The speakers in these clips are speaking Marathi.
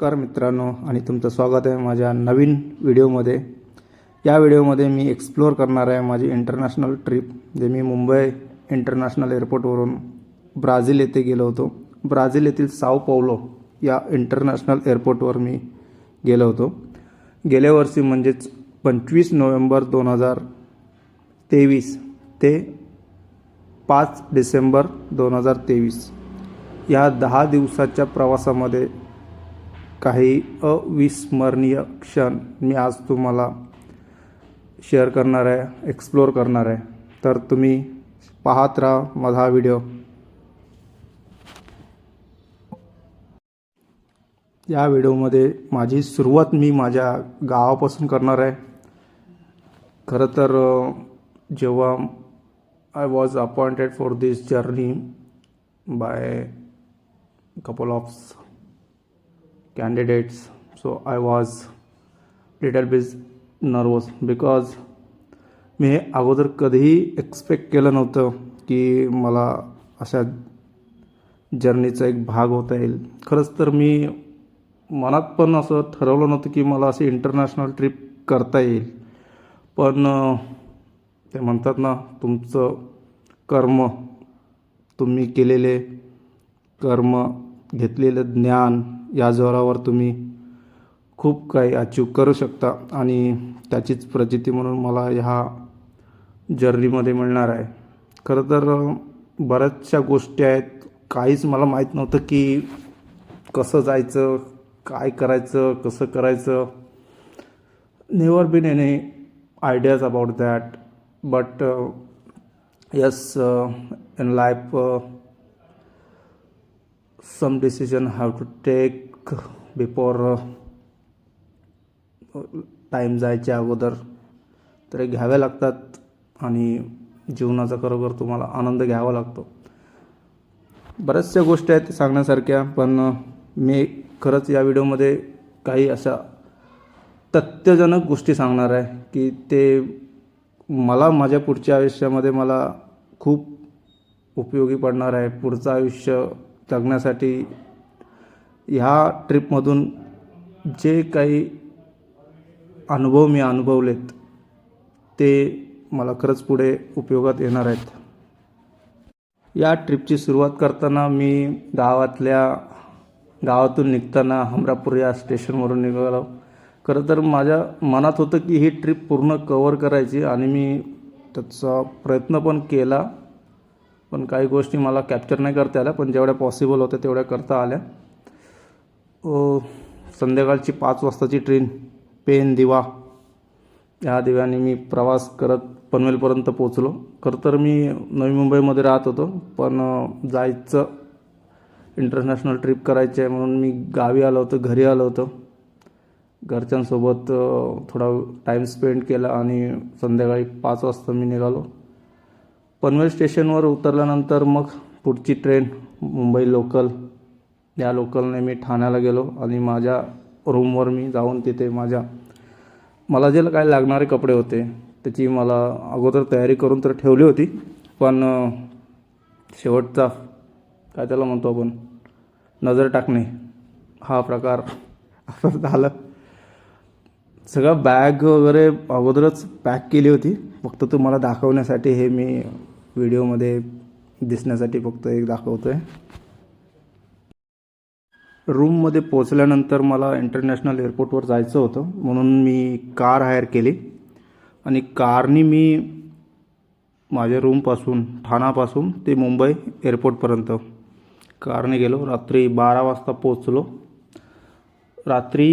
नमस्कार मित्रांनो आणि तुमचं स्वागत आहे माझ्या नवीन व्हिडिओमध्ये। या व्हिडिओमध्ये मी एक्सप्लोर करणार आहे माझी इंटरनॅशनल ट्रिप जे मी मुंबई इंटरनॅशनल एअरपोर्टवरून ब्राझील येथे गेलो होतो। ब्राझील येथील साओ पाउलो या इंटरनॅशनल एअरपोर्टवर मी गेलो होतो। गेल्या वर्षी म्हणजेच 25 नोव्हेंबर 2023 ते 5 डिसेंबर 2023 या 10 दिवसाच्या प्रवासामध्ये काही अविस्मरणीय क्षण मी आज तुम्हाला शेअर करणार आहे, एक्सप्लोर करणार आहे। तर तुम्ही पाहत राहा माझा व्हिडिओ। या व्हिडिओमध्ये माझी सुरुवात मी माझ्या गावापासून करणार आहे। खरं तर जेव्हा I was appointed for this journey by couple of candidates, so I was little bit nervous because मी अगोदर कधीही एक्सपेक्ट केलं नव्हतं की मला अशा जर्नीचा एक भाग होता येईल। खरंच तर मी मनात पण असं ठरवलं नव्हतं की मला अशी इंटरनॅशनल ट्रिप करता येईल, पण ते म्हणतात ना, तुमचं कर्म, तुम्ही केलेले कर्म, घेतलेलं ज्ञान या जोरावर तुम्ही खूप काही अचीव करू शकता आणि त्याचीच प्रचिती म्हणून मला ह्या जर्नीमध्ये मिळणार आहे। खरं तर बऱ्याचशा गोष्टी आहेत, काहीच मला माहीत नव्हतं की कसं जायचं, काय करायचं, कसं करायचं। Never been any ideas about that, but yes, in life some decision have to take before time जायच्या अगोदर तर घ्यावे लागतात आणि जीवनाचा खरोखर तुम्हाला आनंद घ्यावा लागतो। बऱ्याचशा गोष्टी आहेत सांगण्यासारख्या, पण मी खरंच या व्हिडिओमध्ये काही अशा तथ्यजनक गोष्टी सांगणार आहे की ते मला माझ्या पुढच्या आयुष्यामध्ये मला खूप उपयोगी पडणार आहे। पुढचं आयुष्य जगण्यासाठी ह्या ट्रिपमधून जे काही अनुभव मी अनुभवलेत ते मला खरंच पुढे उपयोगात येणार आहेत। या ट्रिपची सुरुवात करताना मी गावातून निघताना हमरापूर या स्टेशनवरून निघालो। खरं तर माझ्या मनात होतं की ही ट्रिप पूर्ण कवर करायची आणि मी त्याचा प्रयत्न पण केला, पण काही गोष्टी मला कॅप्चर नाही करता आल्या, पण जेवढ्या पॉसिबल होत्या तेवढ्या करता आल्या। संध्याकाळची 5 वाजताची ट्रेन पेन दिवा या दिव्याने मी प्रवास करत पनवेलपर्यंत पोचलो। खरं तर मी नवी मुंबईमध्ये राहत होतो, पण जायचं इंटरनॅशनल ट्रिप करायची आहे म्हणून मी गावी आलो होतो, घरी आलो होतो। घरच्यांसोबत थोडा टाईम स्पेंड केला आणि संध्याकाळी 5 वाजता मी निघालो। पनवेल स्टेशनवर उतरल्यानंतर मग पुढची ट्रेन मुंबई लोकल, या लोकलने मी ठाण्याला गेलो आणि माझ्या रूमवर मी जाऊन तिथे मला जे काय लागणारे कपडे होते त्याची मला अगोदर तयारी करून तर ठेवली होती, पण शेवटचा काय त्याला म्हणतो आपण, नजर टाकणे हा प्रकार असं झालं। सगळं बॅग वगैरे अगोदरच पॅक केली होती, फक्त तुम्हाला दाखवण्यासाठी हे मी व्हिडिओमध्ये दिसण्यासाठी फक्त एक दाखवतो आहे। रूममध्ये पोचल्यानंतर मला इंटरनॅशनल एअरपोर्टवर जायचं होतं म्हणून मी कार हायर केली आणि कारनी मी माझ्या रूमपासून ठाण्यापासून ते मुंबई एअरपोर्टपर्यंत कारने गेलो। रात्री 12 वाजता पोचलो। रात्री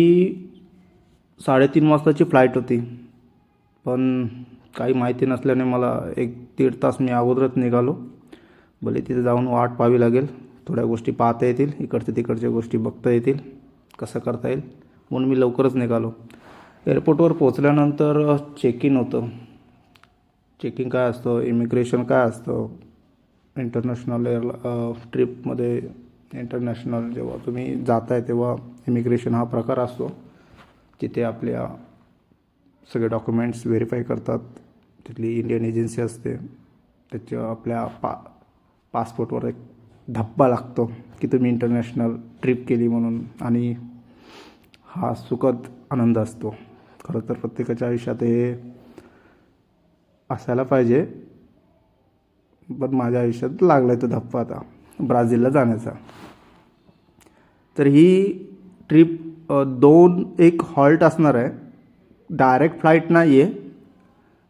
3:30 वाजताची फ्लाईट होती, पण काही माहिती नसल्याने मला 1-1.5 तास मी अगोदरच निघालो। भले तिथे जाऊन वाट पाहावी लागेल, थोड्या गोष्टी पाहता येतील, इकडच्या तिकडच्या गोष्टी बघता येतील, कसं करता येईल, म्हणून मी लवकरच निघालो। एअरपोर्टवर पोचल्यानंतर चेक इन होतं। चेकिंग काय असतं, इमिग्रेशन काय असतं, इंटरनॅशनल ट्रिपमध्ये इंटरनॅशनल जेव्हा तुम्ही जाताय तेव्हा इमिग्रेशन हा प्रकार असतो, तिथे आपल्या सगळे डॉक्युमेंट्स व्हेरीफाय करतात। तिथली इंडियन एजन्सी असते, त्याच्या आपल्या पासपोर्टवर एक धब्बा लागतो की तुम्ही इंटरनॅशनल ट्रिप केली म्हणून, आणि हा सुखद आनंद असतो. खरं तर प्रत्येकाच्या आयुष्यात हे असायला पाहिजे, पण माझ्या आयुष्यात लागला आहे तो धप्पा आता ब्राझीलला जाण्याचा. तर ही ट्रिप 2 हॉल्ट असणार आहे. डायरेक्ट फ्लाईट नाही आहे,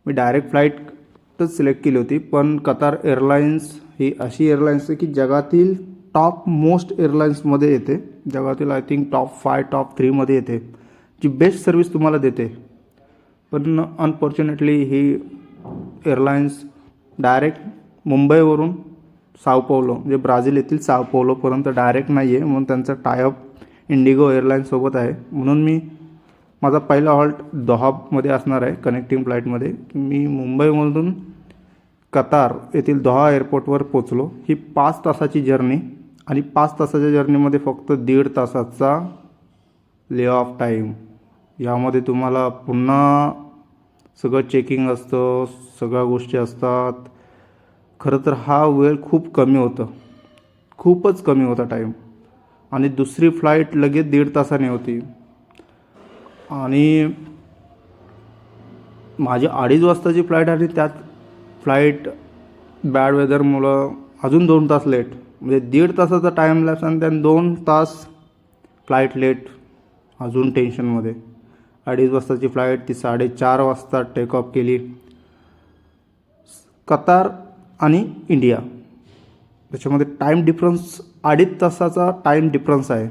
मी डायरेक्ट फ्लाईटच सिलेक्ट केली होती. पण कतार एअरलाइन्स ही अशी एअरलाइन्स आहे की जगातील टॉप मोस्ट एअरलाइन्समध्ये येते. जगातील आय थिंक टॉप 5 टॉप 3मध्ये येते, जी बेस्ट सर्विस तुम्हाला देते. पण अनफॉर्च्युनेटली ही एअरलाइन्स डायरेक्ट मुंबईवरून साओ पावलो म्हणजे ब्राझील येथील साओ पावलोपर्यंत डायरेक्ट नाही आहे, म्हणून त्यांचा टायअप इंडिगो एअरलाईन्ससोबत आहे. म्हणून माझा पहिला हॉल्ट दोहामध्ये असणार आहे कनेक्टिंग फ्लाईटमध्ये. मी मुंबईमधून कतार येथील दोहा एअरपोर्टवर पोचलो. ही 5 तासाची जर्नी, आणि 5 तासाच्या जर्नीमध्ये फक्त 1.5 तासाचा ले ऑफ टाईम. यामध्ये तुम्हाला पुन्हा सगळं चेकिंग असतं, सगळ्या गोष्टी असतात. खरं तर हा वेळ खूप कमी होतं, खूपच कमी होता टाईम. आणि दुसरी फ्लाईट लगेच 1.5 तासाने होती, आणि माझी 2:30 वाजताची फ्लाईट आणि त्यात फ्लाईट बॅड वेदरमुळं अजून 2 तास लेट. म्हणजे 1.5 तासाचा टाईम लॅप्स आणि त्यानं 2 तास फ्लाईट लेट, अजून टेन्शनमध्ये. 2:30 वाजताची फ्लाईट ती 4:30 वाजता टेक ऑफ केली. कतार आणि इंडिया त्याच्यामध्ये टाईम डिफरन्स 2.5 तासाचा टाईम डिफरन्स आहे.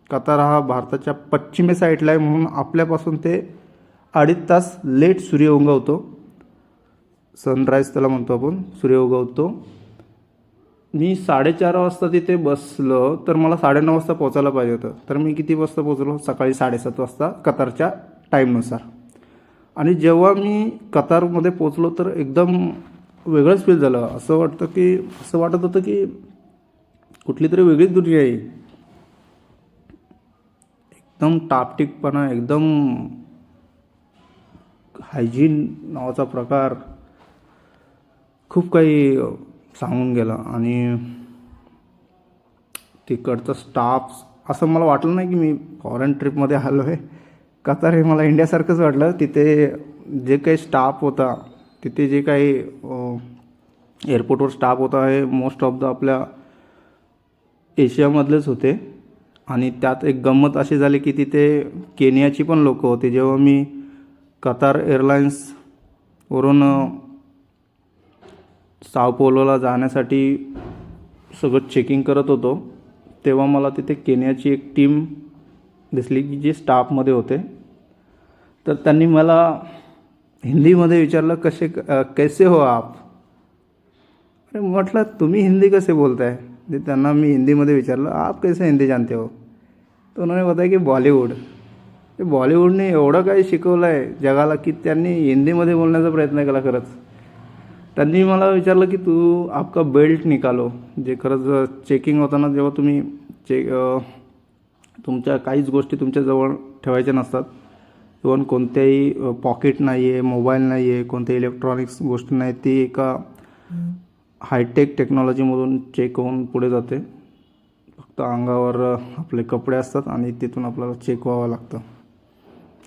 कतार हा भारताच्या पश्चिमे साईडला आहे, म्हणून आपल्यापासून ते 2.5 तास लेट सूर्य उगवतो. सनराईज त्याला म्हणतो आपण, सूर्य उगवतो. मी 4:30 वाजता तिथे बसलो तर मला 9:30 वाजता पोचायला पाहिजे होतं. तर मी किती वाजता पोचलो? सकाळी 7:30 वाजता कतारच्या टाईमनुसार. आणि जेव्हा मी कतारमध्ये पोचलो तर एकदम वेगळंच फील झालं. असं वाटत होतं की कुठली तरी वेगळीच दुनिया आहे. एकदम टापटीकपणा, एकदम हायजीन नावाचा प्रकार, खूप काही सांगून गेला. आणि तिकडचं स्टाफ, असं मला वाटलं नाही की मी फॉरेन ट्रिपमध्ये आलो आहे. कतार हे मला इंडियासारखंच वाटलं. तिथे जे काही स्टाफ होता, तिथे जे काही एअरपोर्टवर स्टाफ होता हे मोस्ट ऑफ द आपल्या एशियामधलेच होते. आणि त्यात एक गंमत अशी झाली की तिथे केनियाची पण लोकं होती. जेव्हा मी कतार एअरलाइन्सवरून साओ पावलोला जाण्यासाठी सगळं चेकिंग करत होतो, तेव्हा मला तिथे केनियाची एक टीम दिसली की जे स्टाफमध्ये होते. तर त्यांनी मला हिंदीमध्ये विचारलं, कैसे हो आप? अरे म्हटलं, तुम्ही हिंदी कसे बोलताय? ते त्यांना मी हिंदीमध्ये विचारलं, आप कैसे हिंदी जानते हो? तर उन्होंने बताया की बॉलिवूड. ते बॉलिवूडने एवढं काही शिकवलं आहे जगाला की त्यांनी हिंदीमध्ये बोलण्याचा प्रयत्न केला. खरंच त्यांनी मला विचारलं की तू आपका बेल्ट निकालो. जे खरंच चेकिंग होताना जेव्हा तुम्ही तुमच्या काहीच गोष्टी तुमच्याजवळ ठेवायच्या नसतात. इव्हन कोणत्याही पॉकेट नाही आहे, मोबाईल नाही आहे, कोणत्याही इलेक्ट्रॉनिक्स गोष्टी नाही. ती एका हायटेक टेक्नॉलॉजीमधून चेक होऊन पुढे जाते. फक्त अंगावर आपले कपडे असतात आणि तिथून आपल्याला चेक व्हावं लागतं.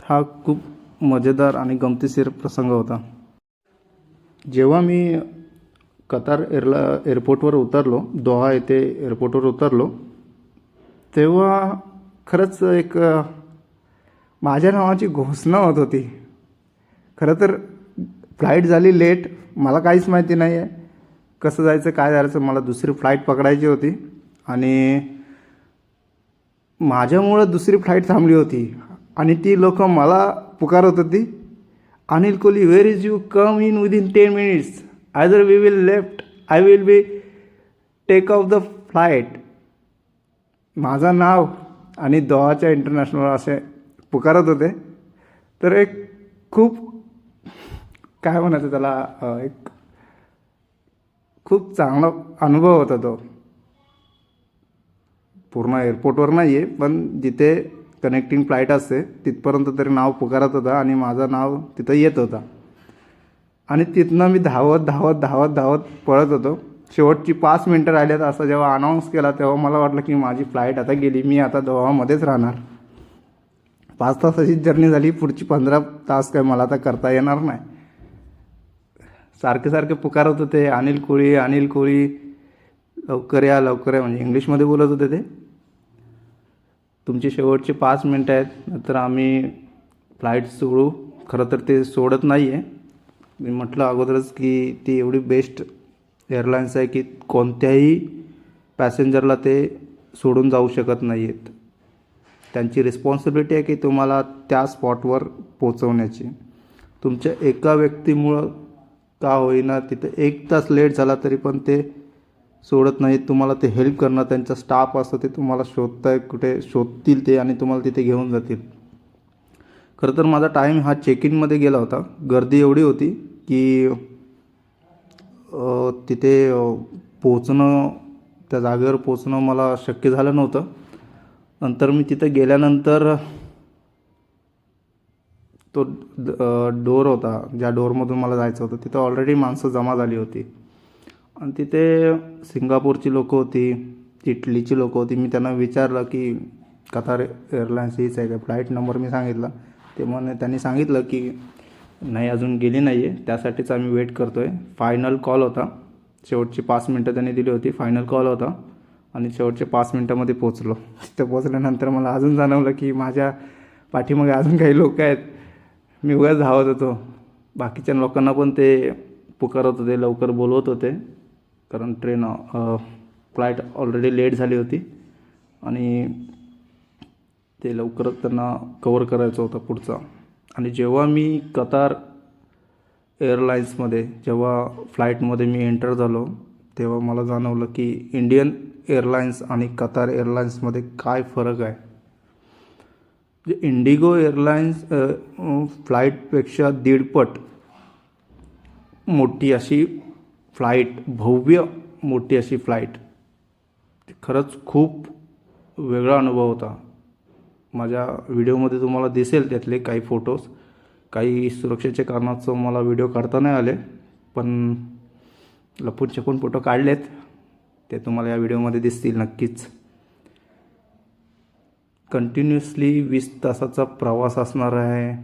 हा खूप मजेदार आणि गमतीशीर प्रसंग होता. जेव्हा मी कतार एअरपोर्टवर उतरलो, दोहा येथे एअरपोर्टवर उतरलो, तेव्हा खरंच एक माझ्या नावाची घोषणा होत होती. खरं तर फ्लाईट झाली लेट, मला काहीच माहिती नाही आहे कसं जायचं काय जायचं. मला दुसरी फ्लाईट पकडायची होती आणि माझ्यामुळं दुसरी फ्लाईट थांबली होती. आणि ती लोक मला पुकारत होती, Anil Kohli where is you, come in within 10 minutes, either we will left, I will be take off the flight. माझं नाव आणि दोहाच्या इंटरनॅशनल असे पुकारत होते. तर एक खूप काय म्हणायचं त्याला, एक खूप चांगला अनुभव होता तो. पूर्ण एअरपोर्टवर नाही आहे, पण जिथे कनेक्टिंग फ्लाईट असते तिथपर्यंत तरी नाव पुकारत होता आणि माझं नाव तिथं येत होता. आणि तिथनं मी धावत पळत होतो. शेवटची 5 मिनटं राहिल्यात असं जेव्हा अनाऊन्स केला तेव्हा मला वाटलं की माझी फ्लाईट आता गेली, मी आता दोहामध्येच राहणार. 5 तासाची जर्नी झाली, पुढची 15 तास काय मला आता करता येणार नाही. सारखे सारखे पुकारत होते, अनिल कोळी अनिल कोळी, लवकर या लवकर या, म्हणजे इंग्लिशमध्ये बोलत होते ते. तुमची शेवटची 5 मिनटं आहेत, नंतर आम्ही फ्लाईट सोडू. खरं तर ते सोडत नाही आहे. मी म्हटलं अगोदरच की ती एवढी बेस्ट एअरलाईन्स आहे की कोणत्याही पॅसेंजरला ते सोडून जाऊ शकत नाही आहेत. त्यांची रिस्पॉन्सिबिलिटी आहे की तुम्हाला त्या स्पॉटवर पोचवण्याची. तुमच्या एका व्यक्तीमुळं का होईना तिथं 1 तास लेट झाला तरी पण ते सोडत नाहीत. तुम्हाला ते हेल्प करणं, त्यांचा स्टाफ असतं ते तुम्हाला शोधताय, कुठे शोधतील ते आणि तुम्हाला तिथे घेऊन जातील. खरं तर माझा टाईम हा चेक इनमध्ये गेला होता. गर्दी एवढी होती की तिथे पोचणं, त्या जागेवर पोचणं मला शक्य झालं नव्हतं. नंतर मी तिथं गेल्यानंतर तो डोर होता, ज्या डोरमधून मला जायचं होतं, तिथं ऑलरेडी माणसं जमा झाली होती. आणि तिथे सिंगापूरची लोकं होती, इटलीची लोकं होती. मी त्यांना विचारलं की कतार एअरलाईन्स हीच आहे का? फ्लाईट नंबर मी सांगितला. त्यांनी सांगितलं की नाही, अजून गेली नाही आहे, त्यासाठीच आम्ही वेट करतो आहे. फायनल कॉल होता, शेवटची 5 मिनटं त्यांनी दिली होती. फायनल कॉल होता आणि शेवटच्या 5 मिनटामध्ये पोचलो. तिथं पोचल्यानंतर मला अजून जाणवलं की माझ्या पाठीमागे अजून काही लोक आहेत. मी उगाच धावत होतो. बाकीच्या लोकांना पण ते पुकारत होते, लवकर बोलवत होते, कारण फ्लाईट ऑलरेडी लेट झाली होती आणि ते लवकरच त्यांना कवर करायचं होतं पुढचा. आणि जेव्हा मी कतार एअरलाईन्समध्ये जेव्हा फ्लाईटमध्ये मी एंटर झालो, तेव्हा मला जाणवलं की इंडियन एअरलाईन्स आणि कतार एअरलाईन्समध्ये काय फरक आहे. जे इंडिगो एअरलाईन्स फ्लाईटपेक्षा 1.5 पट मोठी अशी फ्लाईट, भव्य मोठी अशी फ्लाईट. खरंच खूप वेगळा अनुभव होता. माझ्या व्हिडिओमध्ये तुम्हाला दिसेल त्यातले काही फोटोज. काही सुरक्षेच्या कारणाचं मला व्हिडिओ काढता नाही आले, पण लपून छपून फोटो काढलेत, ते तुम्हाला या व्हिडिओमध्ये दिसतील नक्कीच. कंटिन्युअसली 20 तासाचा प्रवास असणार आहे.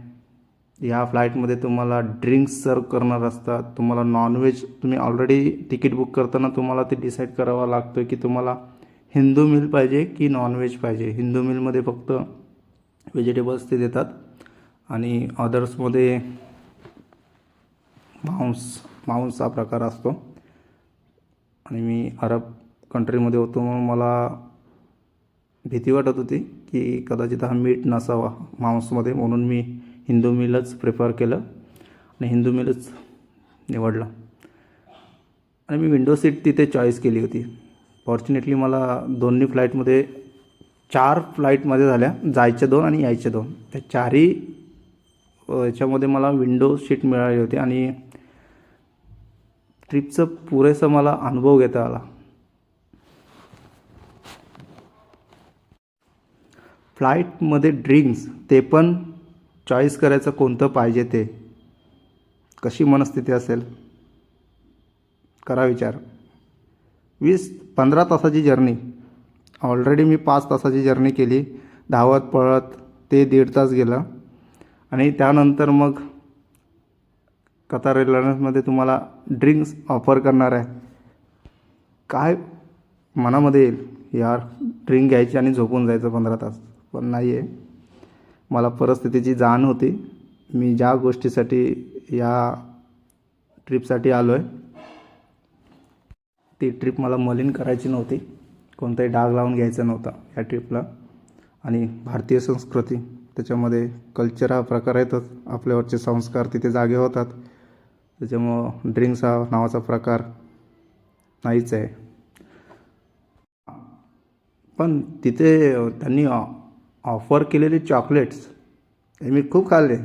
या फ्लाईटमध्ये तुम्हाला ड्रिंक्स सर्व करणार असतात. तुम्हाला नॉनव्हेज, तुम्ही ऑलरेडी तिकीट बुक करताना तुम्हाला ते डिसाईड करावं लागतं की तुम्हाला हिंदू मिल पाहिजे की नॉनव्हेज पाहिजे. हिंदू मिलमध्ये फक्त व्हेजिटेबल्स ते देतात आणि अदर्समध्ये मांसचा प्रकार असतो. आणि मी अरब कंट्रीमध्ये होतो म्हणून मला भीती वाटत होती की कदाचित हा मीठ नसावा मांसमध्ये, म्हणून मी हिंदू मिलच प्रिफर केलं आणि हिंदू मिलच निवडलं. आणि मी विंडो सीट तिथे चॉईस केली होती. फॉर्च्युनेटली मला दोन्ही फ्लाईटमध्ये 4 फ्लाईटमध्ये झाल्या, जायच्या 2 आणि यायच्या 2. त्या 4ही याच्यामध्ये मला विंडो सीट मिळाली होती आणि ट्रिपचं पुरेसा मला अनुभव घेता आला. फ्लाईटमध्ये ड्रिंक्स, ते पण चॉईस करायचं कोणतं पाहिजे ते. कशी मनस्थिती असेल, करा विचार. 15 तासाची जर्नी, ऑलरेडी मी 5 तासाची जर्नी केली, धावत पळत, ते 1.5 तास गेलं. आणि त्यानंतर मग कतार एअरलाईन्समध्ये तुम्हाला ड्रिंक्स ऑफर करणार आहे. काय मनामध्ये येईल, यार ड्रिंक घ्यायची आणि झोपून जायचं 15 तास. पण नाही आहे, मला परिस्थितीची जाण होती. मी ज्या गोष्टीसाठी या ट्रिपसाठी आलो आहे, ती ट्रिप मला मलिन करायची नव्हती, कोणताही डाग लावून घ्यायचा नव्हता या ट्रिपला. आणि भारतीय संस्कृती, त्याच्यामध्ये कल्चर हा प्रकार येतच, आपल्यावरचे संस्कार तिथे जागे होतात. त्याच्यामुळं ड्रिंक्स हा नावाचा प्रकार नाहीच आहे. पण तिथे त्यांनी ऑफर केलेले चॉकलेट्स हे मी खूप खाल्ले.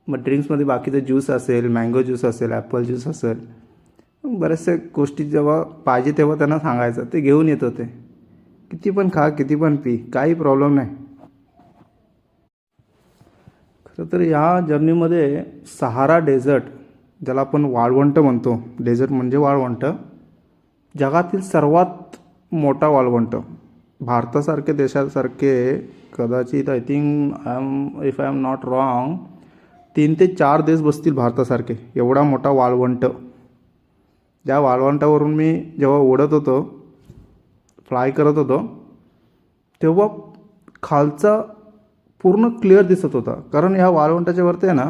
मग ड्रिंक्समध्ये बाकीचं ज्यूस असेल, मँगो ज्यूस असेल, ॲपल ज्यूस असेल, बऱ्याचशा गोष्टी जेव्हा पाहिजे तेव्हा त्यांना सांगायचं, ते घेऊन येत होते. किती पण खा, किती पण पी, काही प्रॉब्लेम नाही. खरं तर या जर्नीमध्ये सहारा डेझर्ट, ज्याला आपण वाळवंट म्हणतो, डेझर्ट म्हणजे वाळवंट, जगातील सर्वात मोठा वाळवंट. भारतासारख्या देशासारखे कदाचित I think if I am not wrong 3 ते 4 देश बसतील भारतासारखे, एवढा मोठा वाळवंट. ज्या वाळवंटावरून मी जेव्हा उडत होतो, फ्लाय करत होतो, तेव्हा खालचा पूर्ण क्लिअर दिसत होता. कारण ह्या वाळवंटाच्या वरती आहे ना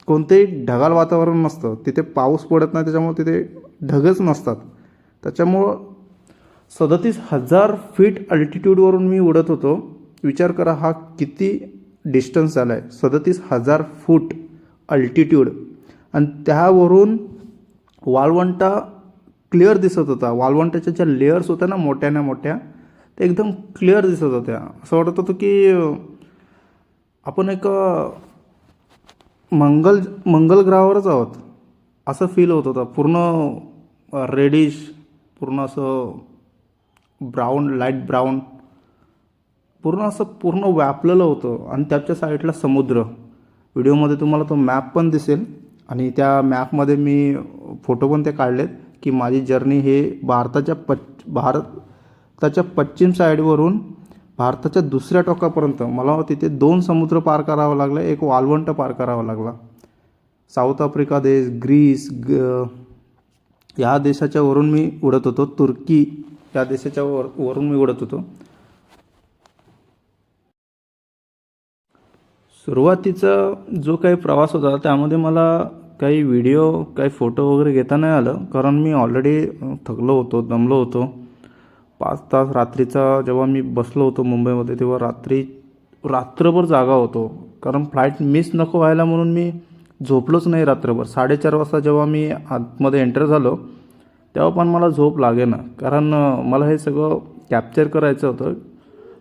कोणतेही ढगाळ वातावरण नसतं, तिथे पाऊस पडत नाही, त्याच्यामुळे तिथे ढगच नसतात. त्याच्यामुळं 37,000 फीट अल्टिट्यूडवरून मी उडत होतो. विचार करा हा किती डिस्टन्स झाला आहे, 37,000 फूट अल्टिट्यूड. आणि त्यावरून वाळवंटा क्लिअर दिसत होता. वाळवंटाच्या ज्या लेयर्स होत्या ना मोठ्या मोठ्या, त्या एकदम क्लिअर दिसत होत्या. असं वाटत होतं की आपण एक मंगल ग्रहावरच आहोत असं फील होत होतं. पूर्ण रेडिश, पूर्ण असं ब्राऊन, लाईट ब्राऊन, पूर्ण असं पूर्ण व्यापलेलं होतं. आणि त्याच्या साईडला समुद्र. व्हिडिओमध्ये तुम्हाला तो मॅप पण दिसेल, आणि त्या मॅपमध्ये मी फोटो पण ते काढलेत की माझी जर्नी हे भारताच्या पश्चिम साईडवरून भारताच्या दुसऱ्या टोकापर्यंत मला तिथे 2 समुद्र पार करावं लागलं, एक वाळवंट पार करावं लागला. साऊथ आफ्रिका देश, ग्रीस, या देशाच्या वरून मी उडत होतो. तुर्की या देशाच्या वरून मी उडत होतो. सुरुवातीचा जो काही प्रवास होता त्यामध्ये मला काही व्हिडिओ, काही फोटो वगैरे घेता नाही आलं, कारण मी ऑलरेडी थकलो होतो, दमलो होतो. 5 तास रात्रीचा जेव्हा मी बसलो होतो मुंबईमध्ये, तेव्हा रात्रभर जागा होतो. कारण फ्लाईट मिस नको व्हायला म्हणून मी झोपलोच नाही रात्रभर. 4:30 वाजता जेव्हा मी आतमध्ये एंटर झालो तेव्हा पण मला झोप लागेना, कारण मला हे सगळं कॅप्चर करायचं होतं,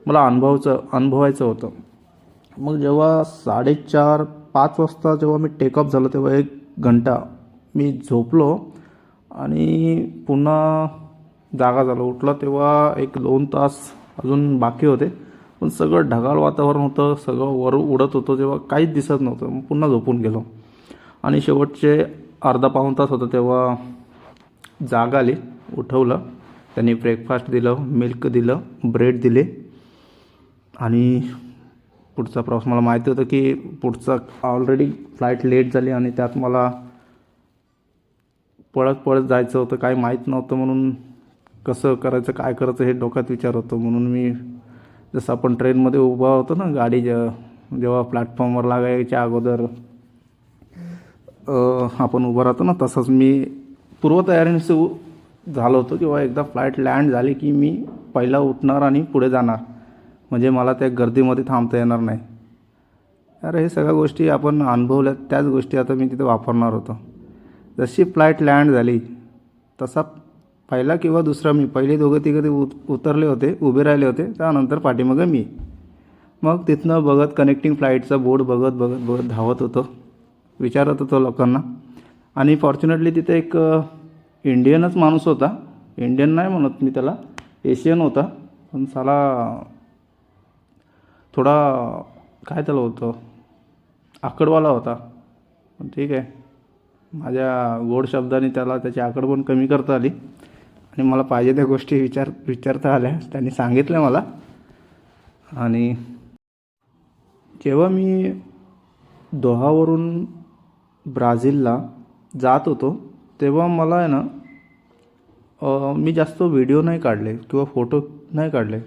मला अनुभवायचं होतं. मग जेव्हा 4:30-5 वाजता जेव्हा मी टेकऑफ झालो, तेव्हा 1 घंटा मी झोपलो आणि पुन्हा जागा झालो. उठला तेव्हा 1-2 तास अजून बाकी होते, पण सगळं ढगाळ वातावरण होतं, सगळं वर उडत होतं, जेव्हा काहीच दिसत नव्हतं. मग पुन्हा झोपून गेलो. आणि शेवटचे अर्धा-पाऊण तास होतं तेव्हा जाग आली. उठवलं, त्यांनी ब्रेकफास्ट दिलं, मिल्क दिलं, ब्रेड दिले. आणि पुढचा प्रवास, मला माहिती होतं की पुढचा ऑलरेडी फ्लाईट लेट झाली आणि त्यात मला पळत जायचं होतं. काही माहीत नव्हतं, म्हणून कसं करायचं, काय करायचं हे डोक्यात विचार होतो. म्हणून मी जसं आपण ट्रेनमध्ये उभा होतो ना, गाडी जेव्हा प्लॅटफॉर्मवर लागायच्या अगोदर आपण उभं राहतो ना, तसंच मी पूर्वतयारीने झालो होतो. किंवा एकदा फ्लाईट लँड झाली की मी पहिला उठणार आणि पुढे जाणार, म्हणजे मला त्या गर्दीमध्ये थांबता येणार नाही. अरे हे सगळ्या गोष्टी आपण अनुभवल्यात, त्याच गोष्टी आता मी तिथे वापरणार होतो. जशी फ्लाईट लँड झाली तसा पहिला किंवा दुसरा मी, पहिले 2-3 उतरले होते, उभे राहिले होते, त्यानंतर पाठीमागं मी. मग तिथनं बघत कनेक्टिंग फ्लाईटचा बोर्ड बघत धावत होतो, विचारत होतो लोकांना. आणि फॉर्च्युनेटली तिथे एक इंडियनच माणूस होता. इंडियन नाही म्हणत मी त्याला, एशियन होता, पण साला थोडा काय त्याला होतं, आकडवाला होता. पण ठीक आहे, माझ्या गोड शब्दाने त्याला त्याची आकड पण कमी करता आली आणि मला पाहिजे त्या गोष्टी विचारता आल्या. त्यांनी सांगितलं मला. आणि जेव्हा मी दोहावरून ब्राझीलला जात होतो तेव्हा मला आहे ना, मी जास्त व्हिडिओ नाही काढले किंवा फोटो नाही काढले,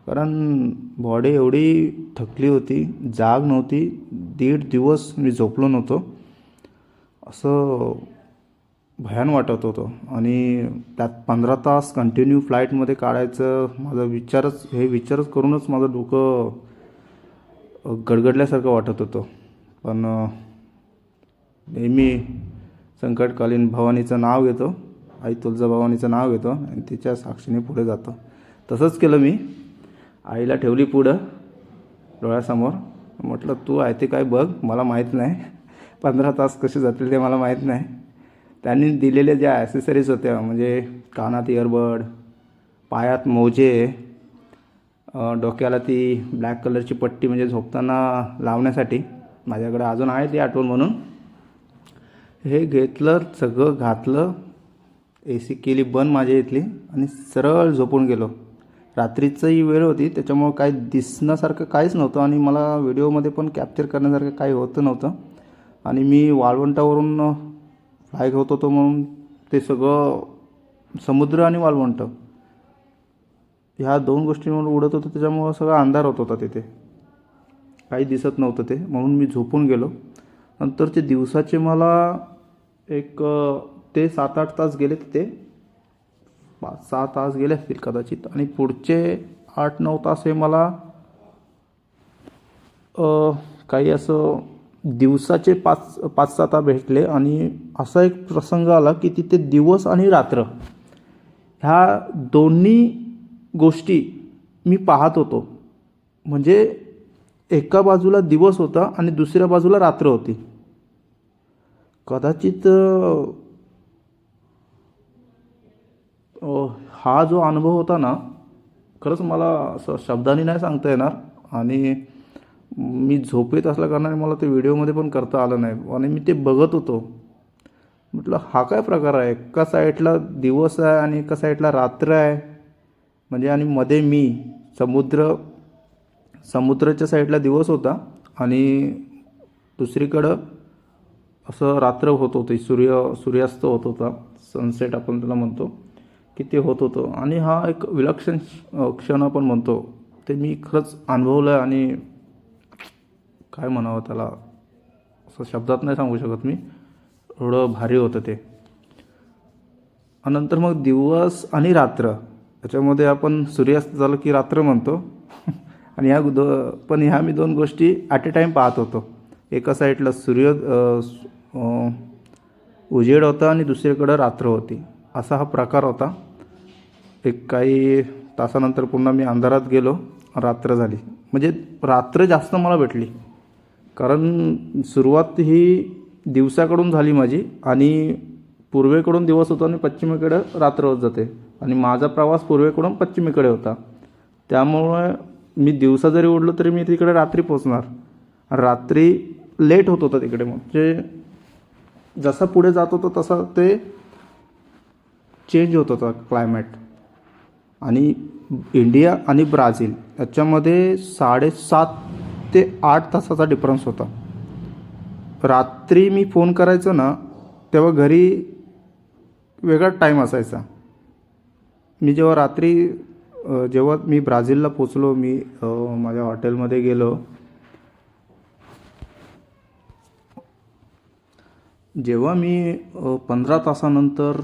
कारण बॉडी एवढी थकली होती, जाग नव्हती. 1.5 दिवस मी झोपलो नव्हतो, असं भयान वाटत होतं. आणि त्यात 15 तास कंटिन्यू फ्लाईटमध्ये काढायचं, माझा विचारच करूनच माझं डोकं गडगडल्यासारखं वाटत होतं. पण नेहमी संकटकालीन भवानीचं नाव घेतो, आई तुळजाभवानीचं नाव घेतो आणि तिच्या साक्षीने पुढे जातो. तसंच केलं मी. आईला ठेवली पुढं डोळ्यासमोर, म्हटलं तू आहे ते काय बघ, मला माहीत नाही 15 तास कसे जातील ते मला माहीत नाही. त्यांनी दिलेल्या ज्या ॲसेसरीज होत्या, म्हणजे कानात इयरबड, पायात मोजे, डोक्याला ती ब्लॅक कलरची पट्टी म्हणजे झोपताना लावण्यासाठी, माझ्याकडे अजून आहे ती आठवण म्हणून, हे घेतलं, सगळं घातलं, AC केली बंद माझ्या इथली आणि सरळ झोपून गेलो. रात्रीचंही वेळ होती, त्याच्यामुळं काही दिसण्यासारखं काहीच नव्हतं आणि मला व्हिडिओमध्ये पण कॅप्चर करण्यासारखं काही होतं नव्हतं. आणि मी वाळवंटावरून फ्लाय होत होतो म्हणून ते सगळं समुद्र आणि वाळवंट ह्या दोन गोष्टींवर उडत होतं, त्याच्यामुळं सगळा अंधार होत होता, तिथे काही दिसत नव्हतं ते, म्हणून मी झोपून गेलो. नंतरचे दिवसाचे मला एक ते 7-8 तास गेले, तिथे 5-6 तास गेले असतील कदाचित. आणि पुढचे 8-9 तास हे मला काही असं दिवसाचे 5-6 तास भेटले. आणि असा एक प्रसंग आला की तिथे दिवस आणि रात्र ह्या दोन्ही गोष्टी मी पाहत होतो. म्हणजे एका बाजूला दिवस होता आणि दुसऱ्या बाजूला रात्र होती. कदाचित हा जो अनुभव होता ना, खरंच मला असं शब्दांनी नाही सांगता येणार. आणि मी झोपेत असल्या कारणाने मला ते व्हिडिओमध्ये पण करता आलं नाही. आणि मी ते बघत होतो, म्हटलं हा काय प्रकार आहे, एका साईडला दिवस आहे आणि एका साईडला रात्र आहे. म्हणजे आणि मध्ये मी समुद्राच्या साईडला दिवस होता आणि दुसरीकडं असं रात्र होत होती, सूर्यास्त होत होता, सनसेट आपण त्याला म्हणतो, की ते होत होतं. आणि हा एक विलक्षण क्षण आपण म्हणतो, ते मी खरंच अनुभवलं. आणि काय म्हणावं त्याला, असं शब्दात नाही सांगू शकत मी, एवढं भारी होतं ते. नंतर मग दिवस आणि रात्र त्याच्यामध्ये आपण सूर्यास्त झालं की रात्र म्हणतो. आणि पण ह्या मी दोन गोष्टी ॲट ए टाईम पाहत होतो. एका साईडला उजेड होता आणि दुसरीकडं रात्र होती, असा हा प्रकार होता. एक काही तासानंतर पुन्हा मी अंधारात गेलो, रात्र झाली. म्हणजे रात्र जास्त मला भेटली, कारण सुरुवात ही दिवसाकडून झाली माझी आणि पूर्वेकडून दिवस होता आणि पश्चिमेकडे रात्र होत जाते. आणि माझा प्रवास पूर्वेकडून पश्चिमेकडे होता, त्यामुळे मी दिवसा जरी उडलो तरी मी तिकडे रात्री पोचणार. रात्री लेट होत होतं तिकडे. म्हणजे जसा पुढे जात होतं तसा ते चेंज होत होता क्लायमेट. आणि इंडिया आणि ब्राझील याच्यामध्ये 7.5 ते 8 तासाचा डिफरन्स होता. रात्री मी फोन करायचो ना, तेव्हा घरी वेगळा टाईम असायचा. मी जेव्हा मी ब्राझीलला पोचलो, मी माझ्या हॉटेलमध्ये गेलो. जेव्हा मी 15 तासानंतर,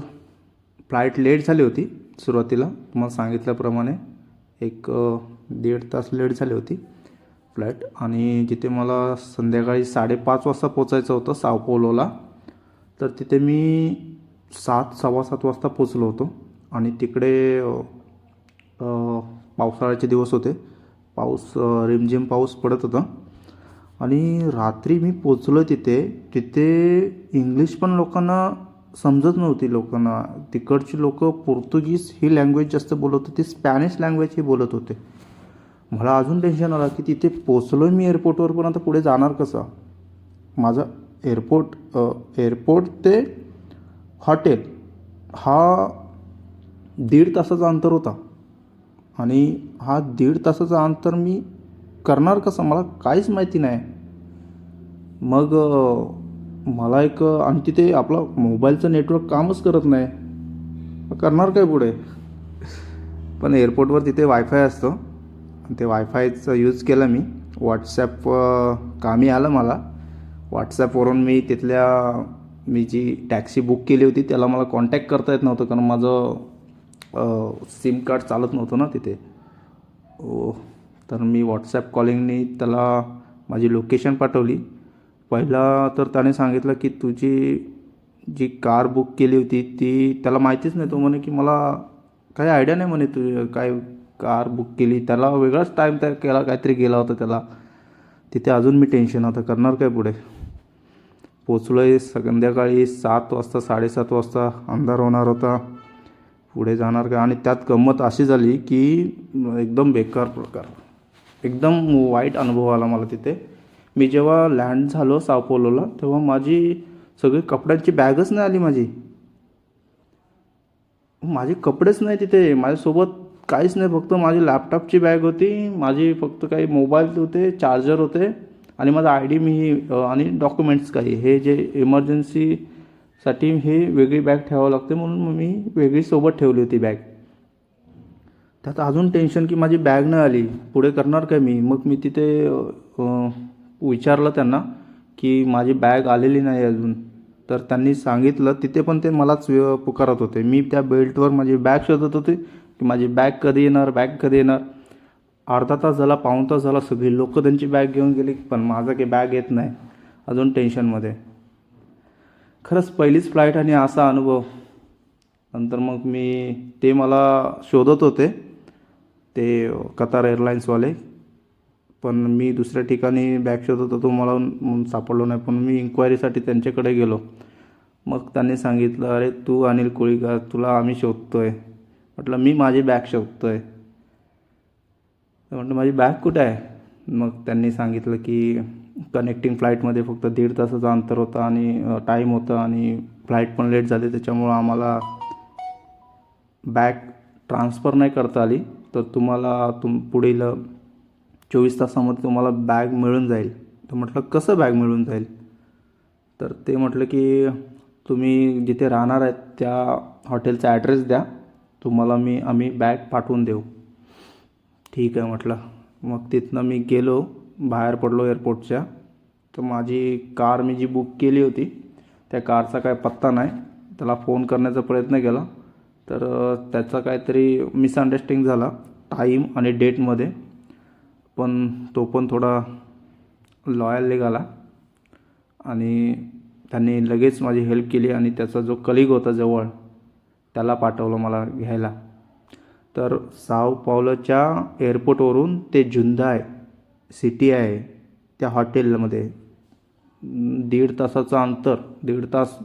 फ्लाईट लेट झाली होती सुरुवातीला, तुम्हाला सांगितल्याप्रमाणे 1-1.5 तास लेट झाली होती फ्लाईट. आणि जिथे मला संध्याकाळी 5:30 वाजता पोचायचं होतं साओ पाउलोला, तर तिथे मी 7-7:15 वाजता पोचलो होतो. आणि तिकडे पावसाळ्याचे दिवस होते, रिमझिम पाऊस पडत होता. आणि रात्री मी पोचलो तिथे इंग्लिश पण लोकांना समजत नव्हती. लोकांना तिकडची लोक पोर्तुगीज ही लँग्वेज जास्त बोलत होती, स्पॅनिश लँग्वेज ही बोलत होते. मला अजून टेन्शन आलं की तिथे पोचलो मी एअरपोर्टवर, पण आता पुढे जाणार कसं. माझा एअरपोर्ट ते हॉटेल हा 1.5 तासाचा अंतर होता. आणि हा 1.5 तासाचा अंतर मी करणार कसं, मला काहीच माहिती नाही. मग मला आणि तिथे आपला मोबाईलचं नेटवर्क कामच करत नाही, करणार काय पुढे. पण एअरपोर्टवर तिथे वायफाय असतो, ते वायफायचा यूज केला मी. व्हॉट्सॲप कामी आलं मला. व्हॉट्सॲपवरून मी जी टॅक्सी बुक केली होती त्याला मला कॉन्टॅक्ट करता येत नव्हतं, कारण माझं सिम कार्ड चालत नव्हतं ना तिथे. तर मी व्हॉट्सॲप कॉलिंगनी त्याला माझी लोकेशन पाठवली. पहिला तर त्याने सांगितलं की तुझी जी कार बुक केली होती ती त्याला माहितीच नाही. तो म्हणे की मला काही आयडिया नाही म्हणे तू काय कार बुक केली. त्याला वेगळाच टाईम काहीतरी गेला होता त्याला. तिथे अजून मी टेन्शन होतं, करणार काय पुढे. पोचलो आहे संध्याकाळी 7 वाजता, 7:30 वाजता अंधार होणार होता. पुढे जाणार काय. आणि त्यात गंमत अशी झाली की एकदम बेकार प्रकार, एकदम वाईट अनुभव आला मला तिथे. मी जेव्हा लँड झालो साओ पाउलोला, तेव्हा माझी सगळी कपड्यांची बॅगच नाही आली. माझे कपडेच नाही तिथे. माझ्यासोबत काहीच नाही, फक्त माझी लॅपटॉपची बॅग होती, माझी फक्त काही मोबाईल होते, चार्जर होते आणि माझा आय डी मी आणि डॉक्युमेंट्स काही, हे जे इमर्जन्सीसाठी हे वेगळी बॅग ठेवावं लागते म्हणून मग मी वेगळी सोबत ठेवली होती बॅग. त्यात अजून टेन्शन की माझी बॅग नाही आली, पुढे करणार काय मी. मग मी तिथे विचारलं त्यांना की माझी बॅग आलेली नाही अजून. तर त्यांनी सांगितलं, तिथे पण ते मलाच पुकारत होते. मी त्या बेल्टवर माझी बॅग शोधत होते की माझी बॅग कधी येणार, बॅग कधी येणार. अर्धा तास झाला, पाऊण तास झाला, सगळी लोक त्यांची बॅग घेऊन गेली, पण माझं काही बॅग येत नाही. अजून टेन्शनमध्ये. खरंच पहिलीच फ्लाईट आणि असा अनुभव. नंतर मग ते मला शोधत होते, ते कतार एअरलाईन्सवाले, पण मी दुसऱ्या ठिकाणी बॅग शोधत होतो, मला सापडलो नाही. पण मी इन्क्वायरीसाठी त्यांच्याकडे गेलो. मग त्यांनी सांगितलं, अरे तू अनिल कोळीकर, तुला आम्ही शोधतोय. म्हटलं मी माझी बॅग शोधतोय. म्हटलं माझी बॅग कुठे आहे. मग त्यांनी सांगितलं की कनेक्टिंग फ्लाईटमध्ये फक्त 1.5 तासाचं अंतर होतं आणि टाईम होतं आणि फ्लाईट पण लेट झाली, त्याच्यामुळं आम्हाला बॅग ट्रान्सफर नाही करता आली. तर तुम्हाला पुढील 24 तासामध्ये तुम्हाला बॅग मिळून जाईल. तर म्हटलं कसं बॅग मिळून जाईल. तर ते म्हटलं की तुम्ही जिथे राहणार आहेत त्या हॉटेलचा ॲड्रेस द्या, तुम्हाला आम्ही बॅग पाठवून देऊ. ठीक आहे म्हटलं. मग तिथनं मी गेलो, बाहेर पडलो एअरपोर्टच्या. तर माझी कार मी जी बुक केली होती त्या कारचा काय पत्ता नाही. त्याला फोन करण्याचा प्रयत्न केला, तर त्याचा काहीतरी मिसअंडरस्टँडिंग झाला टाईम आणि डेटमध्ये. पण तो पण थोडा लॉयल निघाला आणि त्यांनी लगेच माझी हेल्प केली आणि त्याचा जो कलिग होता जवळ त्याला पाठवलं मला घ्यायला. तर साओ पावलोच्या एअरपोर्टवरून ते जुंदाय सिटी आहे त्या हॉटेलमध्ये 1.5 तासाचं अंतर. 1.5 तास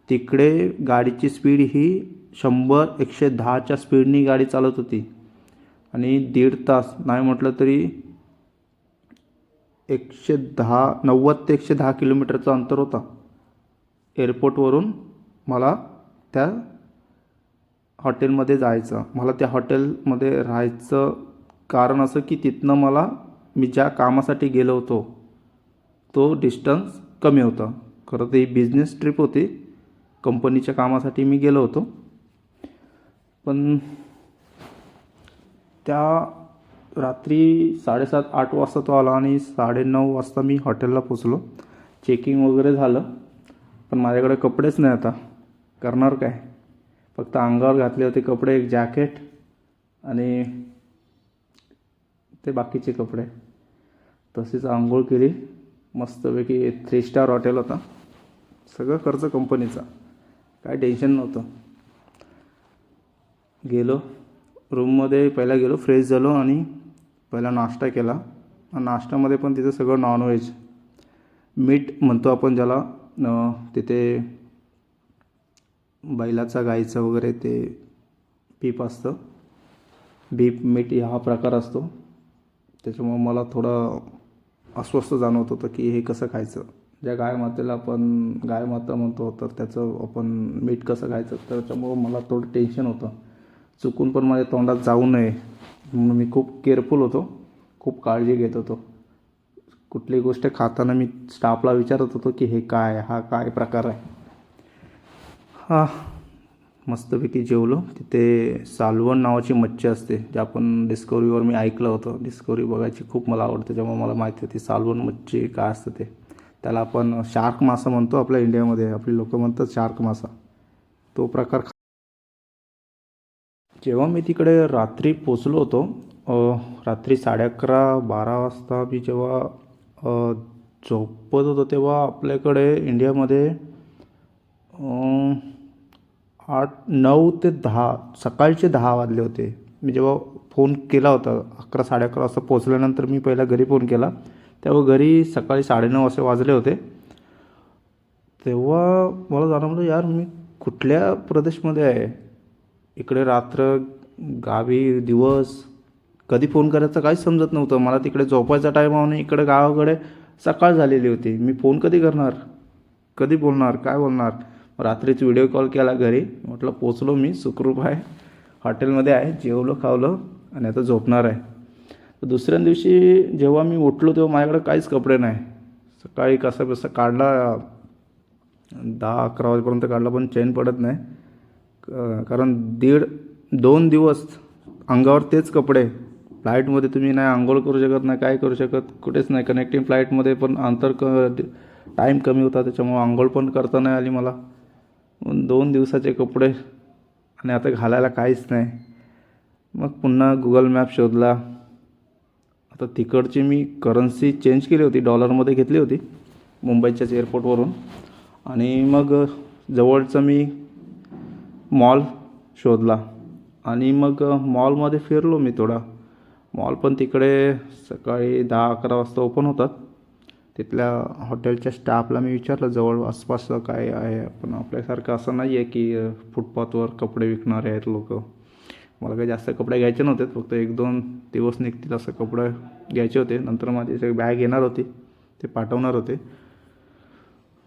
तिकडे गाडीची स्पीड ही 100-110च्या स्पीडनी गाडी चालत होती आणि 1.5 तास नाही म्हटलं तरी 90 ते 110 किलोमीटरचं अंतर होता एअरपोर्टवरून मला त्या हॉटेलमध्ये जायचं. मला त्या हॉटेलमध्ये राहायचं कारण असं की तिथनं मी ज्या कामासाठी गेलो होतो तो डिस्टन्स कमी होता. खरं तर ही बिझनेस ट्रिप होती, कंपनीच्या कामासाठी मी गेलो होतो. पण त्या रात्री 7:30-8 वाजता तो आला आणि 9:30 वाजता मी हॉटेलला पोचलो. चेकिंग वगैरे झालं, पण माझ्याकडे कपडेच नाही. आता करणार काय. फक्त अंगावर घातले होते कपडे, एक जॅकेट आणि ते बाकीचे कपडे. तसेच आंघोळ केली मस्तपैकी. 3 स्टार हॉटेल होता, सगळं खर्च कंपनीचा, काय टेन्शन नव्हतं. गेलो रूममध्ये, पहिला गेलो फ्रेश झालो आणि पहिला नाश्ता केला. नाश्त्यामध्ये पण तिथे सगळं नॉनव्हेज, मीट म्हणतो आपण ज्याला, तिथे बैलाचा गाईचं वगैरे ते पीप असतं, बीफ मीट हा प्रकार असतो. त्याच्यामुळं मला थोडं अस्वस्थ जाणवत होतं की हे कसं खायचं. ज्या गायमातेला आपण गायमाता म्हणतो तर त्याचं आपण मीठ कसं खायचं, त्याच्यामुळं मला थोडं टेन्शन होतं. चुकून पण माझ्या तोंडात जाऊ नये म्हणून मी खूप केअरफुल होतो, खूप काळजी घेत होतो. कुठली गोष्ट खाताना मी स्टाफला विचारत होतो की हे काय, हा काय प्रकार आहे. मस्तपैकी जेवलो. तिथे सालवण नावाची मच्छी असते, जे आपण डिस्कवरीवर मी ऐकलं होतं. डिस्कवरी बघायची खूप मला आवडते, त्याच्यामुळे मला माहिती होती सालवण मच्छी काय असतं ते. त्याला आपण शार्क मासा म्हणतो आपल्या इंडियामध्ये, आपली लोक म्हणतात शार्क मासा. तो प्रकार जेव्हा मी तिकडे रात्री पोचलो होतो, रात्री 11:30-12 वाजता मी जेव्हा झोपत होतो, तेव्हा आपल्याकडे इंडियामध्ये 9 ते 10 सकाळचे 10 वाजले होते. मी जेव्हा फोन केला होता 11-11:30 वाजता पोचल्यानंतर मी पहिला घरी फोन केला, तेव्हा घरी सकाळी 9:30 असे वाजले होते. तेव्हा मला जाणवलं, यार मी कुठल्या प्रदेशमध्ये आहे. इकडे रात्र, गावी दिवस, कधी फोन करायचं काहीच समजत नव्हतं. मला तिकडे झोपायचा टाईम आणि इकडे गावाकडे सकाळ झालेली होती. मी फोन कधी करणार, कधी बोलणार, काय बोलणार. रात्रीच व्हिडिओ कॉल केला घरी, म्हटलं पोचलो मी, सुखरूप आहे. हॉटेलमध्ये आहे. जेवलो खावलं आणि आता झोपणार आहे. तर दुसऱ्या दिवशी जेव्हा मी उठलो तेव्हा माझ्याकडे काहीच कपडे नाही. सकाळी कसा काढला 10-11 वाजेपर्यंत काढला पण चैन पडत नाही. कारण 2 दिवस अंगावर तेच कपडे. फ्लाईटमध्ये तुम्ही नाही आंघोळ करू शकत, नाही काय करू शकत, कुठेच नाही. कनेक्टिंग फ्लाईटमध्ये पण टाईम कमी होता त्याच्यामुळं आंघोळ पण करता नाही आली मला. 2 दिवसाचे कपडे आणि आता घालायला काहीच नाही. मग पुन्हा गुगल मॅप शोधला. आता तिकडची मी करन्सी चेंज केली होती, डॉलरमध्ये घेतली होती मुंबईच्याच एअरपोर्टवरून. आणि मग जवळचा मी मॉल शोधला आणि मग मॉलमध्ये फिरलो मी थोडा. मॉल पण तिकडे सकाळी 10-11 वाजता ओपन होतात. तिथल्या हॉटेलच्या स्टाफला मी विचारलं जवळ आसपासचं काय आहे. पण आपल्यासारखं असं नाही आहे की फुटपाथवर कपडे विकणारे आहेत लोक. मला काही जास्त कपडे घ्यायचे नव्हते, फक्त 1-2 दिवस निघतील असं कपडे घ्यायचे होते. नंतर माझी सगळी बॅग येणार होती, ते पाठवणार होते.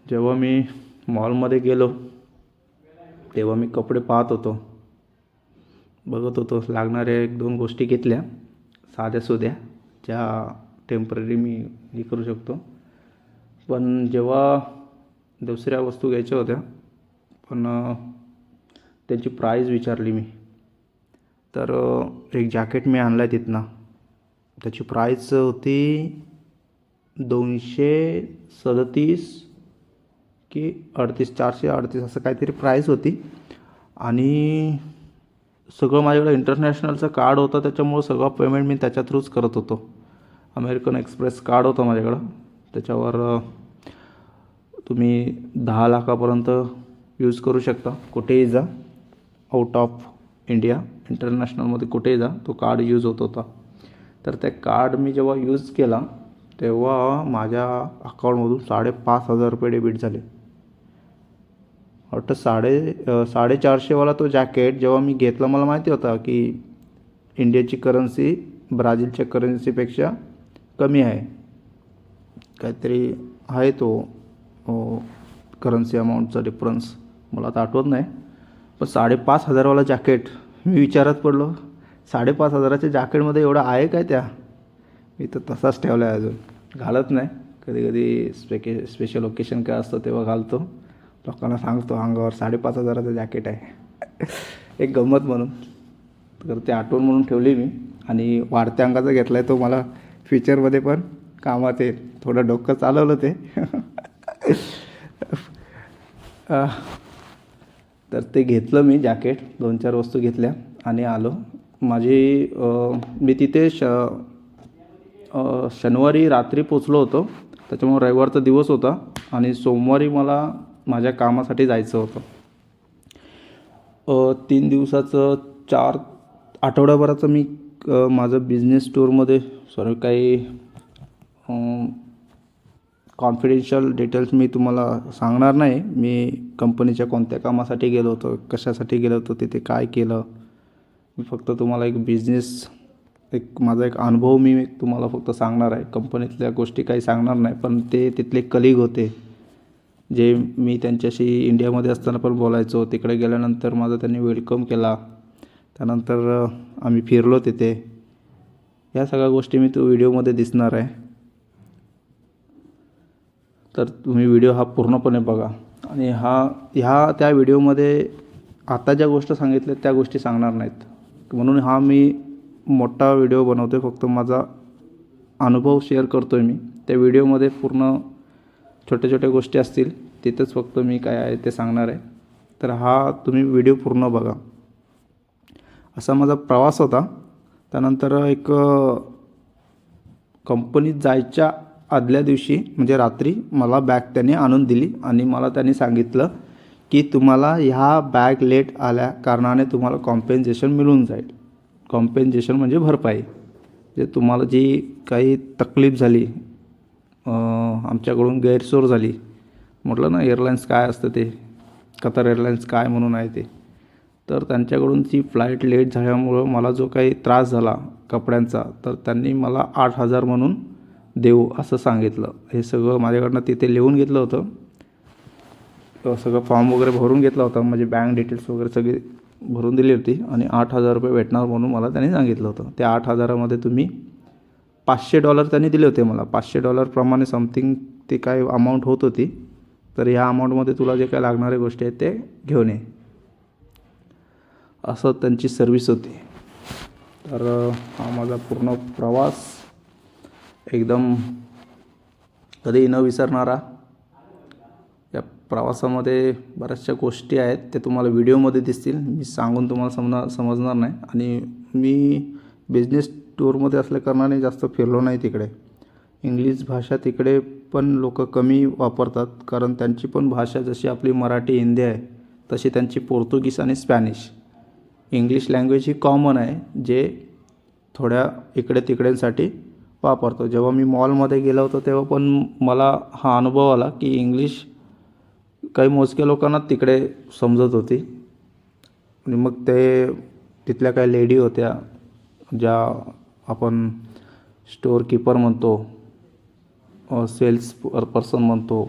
जेव्हा मी मॉलमध्ये गेलो तेव्हा मी कपडे पाहत होतो, बघत होतो. लागणाऱ्या 1-2 गोष्टी घेतल्या साध्यासुध्या, ज्या टेम्पररी मी हे करू शकतो. पण जेव्हा दुसऱ्या वस्तू घ्यायच्या होत्या पण त्याची प्राईज विचारली मी, तर एक जॅकेट मी आणलं आहे तिथनं. त्याची प्राईस होती 237 की 438 असं काहीतरी प्राईस होती. आणि सगळं माझ्याकडे इंटरनॅशनलचं कार्ड होतं, त्याच्यामुळं सगळं पेमेंट मी त्याच्या थ्रूच करत होतो. अमेरिकन एक्सप्रेस कार्ड होतं माझ्याकडं. त्याच्यावर तुम्ही 10 लाखापर्यंत यूज करू शकता. कुठेही जा, आउट ऑफ इंडिया, इंटरनॅशनलमध्ये कुठेही जा, तो कार्ड यूज होत होता. तर ते कार्ड मी जेव्हा यूज केला तेव्हा माझ्या अकाउंटमधून 5,500 रुपये डेबिट झाले. वाटतं 450वाला तो जॅकेट जेव्हा मी घेतला, मला माहिती होता की इंडियाची करन्सी ब्राझीलच्या करन्सीपेक्षा कमी आहे. काहीतरी आहे तो करन्सी अमाऊंटचा डिफरन्स, मला आता आठवत नाही. पण 5,500वाला जॅकेट, मी विचारात पडलो 5,500च्या जॅकेटमध्ये एवढं आहे काय त्या. मी तर तसाच ठेवला आहे, अजून घालत नाही. कधी कधी स्पेशल ओकेशन काय असतं तेव्हा घालतो. लोकांना सांगतो अंगावर 5,500चं जॅकेट आहे एक गंमत म्हणून. तर ते आठवण म्हणून ठेवली मी. आणि वाढत्या अंगाचा घेतला आहे तो, मला फ्युचरमध्ये पण कामात येईल. थोडं डोकं चालवलं ते तर ते घेतलं मी जॅकेट. 2-4 वस्तू घेतल्या आणि आलो. मी तिथे शनिवारी रात्री पोचलो होतो, त्याच्यामुळे रविवारचा दिवस होता आणि सोमवारी मला माझ्या कामासाठी जायचं होतं. 3 दिवसाचं 4 आठवड्याभराचं मी माझं बिझनेस टूरमध्ये सर्व काही कॉन्फिडेन्शियल डिटेल्स मी तुम्हाला सांगणार नाही. मी कंपनीच्या कोणत्या कामासाठी गेलो होतो, कशासाठी गेलो होतो, तिथे काय केलं. मी फक्त तुम्हाला माझा एक अनुभव मी तुम्हाला फक्त सांगणार आहे. कंपनीतल्या गोष्टी काही सांगणार नाही. पण ते तिथले कलीग होते जे मी त्यांच्याशी इंडियामध्ये असताना पण बोलायचो. तिकडे गेल्यानंतर माझं त्यांनी वेलकम केला. त्यानंतर आम्ही फिरलो तिथे. ह्या सगळ्या गोष्टी मी व्हिडिओमध्ये दिसणार आहे. तर तुम्ही व्हिडिओ हा पूर्णपणे बघा. आणि त्या व्हिडिओमध्ये आता ज्या गोष्टी सांगितल्या त्या गोष्टी सांगणार नाहीत. म्हणून मी मोठा व्हिडिओ बनवतो आहे. फक्त माझा अनुभव शेअर करतो आहे मी. त्या व्हिडिओमध्ये पूर्ण छोट्या छोट्या गोष्टी असतील, तिथंच फक्त मी काय आहे ते सांगणार आहे. तर तुम्ही व्हिडिओ पूर्ण बघा. असा माझा प्रवास होता. त्यानंतर एक कंपनीत जायच्या आदल्या दिवशी म्हणजे रात्री मला बॅग त्यांनी आणून दिली आणि मला त्यांनी सांगितलं की तुम्हाला ह्या बॅग लेट आल्या कारणाने तुम्हाला कॉम्पेन्सेशन मिळून जाईल. कॉम्पेन्सेशन म्हणजे भरपाई. जे तुम्हाला जी काही तकलीफ झाली, आमच्याकडून गैरसोय झाली, म्हटलं ना एअरलाईन्स काय असतं ते, कतार एअरलाईन्स काय म्हणून आहे ते. तर त्यांच्याकडून ती फ्लाईट लेट झाल्यामुळं मला जो काही त्रास झाला कपड्यांचा, तर त्यांनी मला 8,000 म्हणून देऊ असं सांगितलं. हे सगळं माझ्याकडनं तिथे लिहून घेतलं होतं. सगळं फॉर्म वगैरे भरून घेतला होता. म्हणजे बँक डिटेल्स वगैरे सगळे भरून दिली होती आणि 8,000 रुपये भेटणार म्हणून मला त्यांनी सांगितलं होतं. त्या 8,000मध्ये तुम्ही $500 त्यांनी दिले होते मला. $500 प्रमाणे समथिंग ते काय अमाऊंट होत होती. तर ह्या अमाऊंटमध्ये तुला जे काय लागणाऱ्या गोष्टी आहेत ते घेऊन ये, असं त्यांची सर्विस होती. तर हा माझा पूर्ण प्रवास एकदम कधीही न विसरणारा. या प्रवासामध्ये बऱ्याचशा गोष्टी आहेत, ते तुम्हाला व्हिडिओमध्ये दिसतील. मी सांगून तुम्हाला समजणार नाही. आणि मी बिझनेस टूरमध्ये असल्याकारणाने जास्त फिरलो नाही तिकडे. इंग्लिश भाषा तिकडे पण लोक कमी वापरतात, कारण त्यांची पण भाषा जशी आपली मराठी हिंदी आहे तशी त्यांची पोर्तुगीज आणि स्पॅनिश. इंग्लिश लँग्वेज ही कॉमन आहे, जे थोड्या इकडे तिकड्यांसाठी वापरतो. जेव्हा मी मॉलमध्ये गेलो होतो तेव्हा पण मला हा अनुभव आला की इंग्लिश काही मोजक्या लोकांना तिकडे समजत होती. आणि मग ते तिथल्या काही लेडी होत्या, ज्या आपण स्टोअर कीपर म्हणतो, सेल्स पर्सन म्हणतो,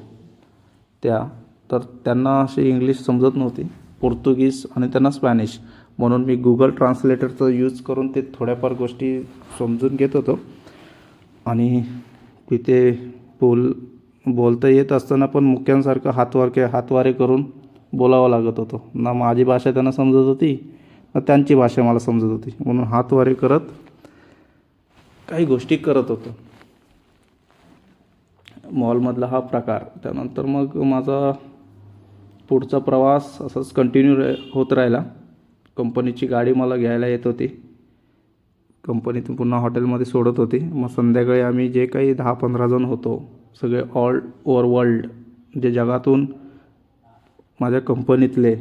तर त्यांना अशी इंग्लिश समजत नव्हती, पोर्तुगीज आणि त्यांना स्पॅनिश. म्हणून मी गुगल ट्रान्सलेटरचा यूज करून ते थोड्याफार गोष्टी समजून घेत होतो. आणि तिथे बोलता येत असताना पण मुख्यांसारखं हातवारे करून बोलावं लागत होतं. ना माझी भाषा त्यांना समजत होती, ना त्यांची भाषा मला समजत होती. म्हणून हातवारे करत काही गोष्टी करत होतो. मॉलमधला हा प्रकार. त्यानंतर मग माझा पुढचा प्रवास असाच कंटिन्यू होत राहिला. कंपनीची गाडी मला घ्यायला येत होती, कंपनीतून पुन्हा हॉटेलमध्ये सोडत होती. मग संध्याकाळी आम्ही जे काही 10-15 जण होतो, सगळे ऑल ओव्हर वर्ल्ड, जे जगातून माझ्या कंपनीतले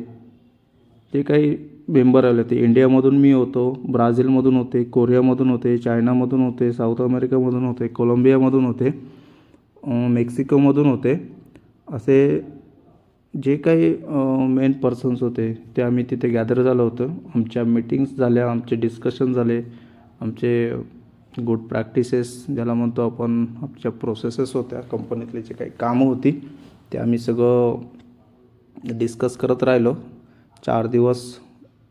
जे काही मेंबर आले होते. इंडियामधून मी होतो, ब्राझीलमधून होते, कोरियामधून होते, चायनामधून होते, साऊथ अमेरिकामधून होते, कोलंबियामधून होते, मेक्सिकोमधून होते. असे जे काही मेन पर्सन्स होते ते आम्ही तिथे गॅदर झालो होतो. आमच्या मीटिंग्स झाल्या, आमचे डिस्कशन झाले, आमचे गुड प्रॅक्टिसेस ज्याला म्हणतो आपण, आमच्या प्रोसेसेस होत्या, कंपनीतले जे काही कामं होती ते आम्ही सगळं डिस्कस करत राहिलो. 4 दिवस